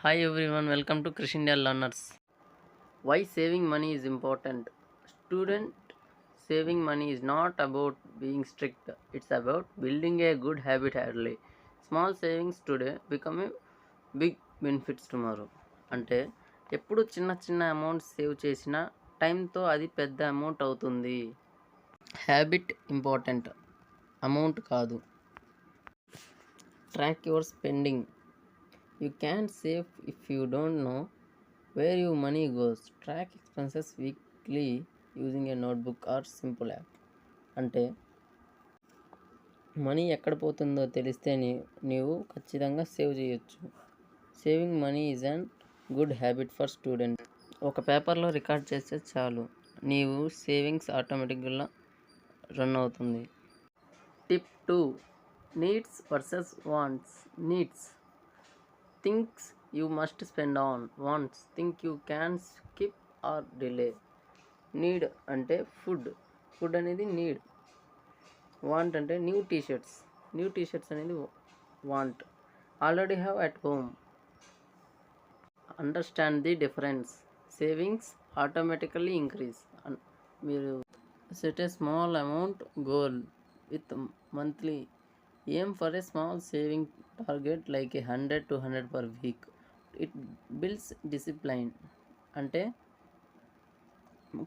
Hi everyone, welcome to Krish India Learners. Why saving money is important? Student, saving money is not about being strict, it's about building a good habit early. Small savings today become a big benefits tomorrow. అంటే ఎప్పుడు చిన్న చిన్న amount save చేసినా టైంతో అది పెద్ద amount అవుతుంది. Habit important, amount కాదు. Track your spending. You can't save if you don't know where your money goes. Track expenses weekly using a notebook or simple app. అంటే మనీ ఎక్కడ పోతుందో తెలిస్తే నీవు ఖచ్చితంగా సేవ్ చేయొచ్చు. Saving money is an good habit for student. ఒక పేపర్లో record చేస్తే చాలు, నీవు సేవింగ్స్ ఆటోమేటిక్గా రన్ అవుతుంది. Tip 2, needs versus wants. Needs, things you must spend on. wants, think you can skip or delay. Need అంటే ఫుడ్ అనేది నీడ్. వాంట్ అంటే న్యూ టీషర్ట్స్ అనేది want. Already have at home. Understand the difference. Savings automatically increase. మీరు set a small amount goal with monthly. Aim for a small saving target like 100 to 100 per week. It builds discipline. అంటే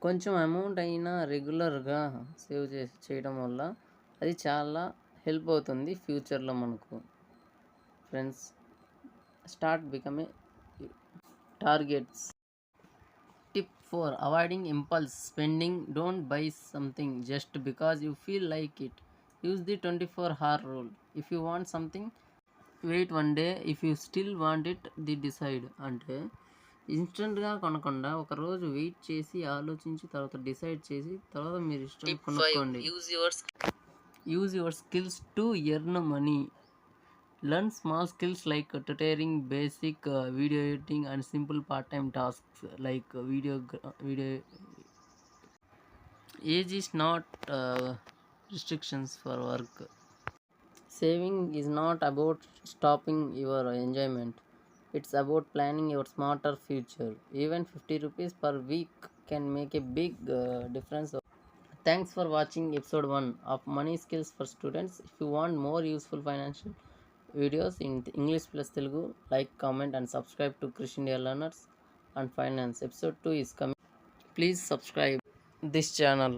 కొంచెం amount అయినా రెగ్యులర్గా save చేయడం వల్ల అది చాలా help అవుతుంది ఫ్యూచర్లో మనకు. Friends, start become a targets. Tip 4, avoiding impulse spending. Don't buy something just because you feel like it. Use the 24-hour rule. If you want something, wait one day. If you still want it, the decide. అంటే ఇన్స్టెంట్గా కొనకుండా ఒకరోజు wait చేసి ఆలోచించి తర్వాత decide చేసి తర్వాత మీరు ఇష్టం కొనుక్కోండి. Use your skills to earn money. Learn small skills like tutoring, basic video editing and simple part time tasks like video. Age is not restrictions for work. Saving is not about stopping your enjoyment, it's about planning your smarter future. Even 50 rupees per week can make a big difference. Thanks for watching episode 1 of Money Skills for Students. If you want more useful financial videos in English plus Telugu, like, comment and subscribe to Krish India Learners and Finance. Episode 2 is coming. Please subscribe this channel.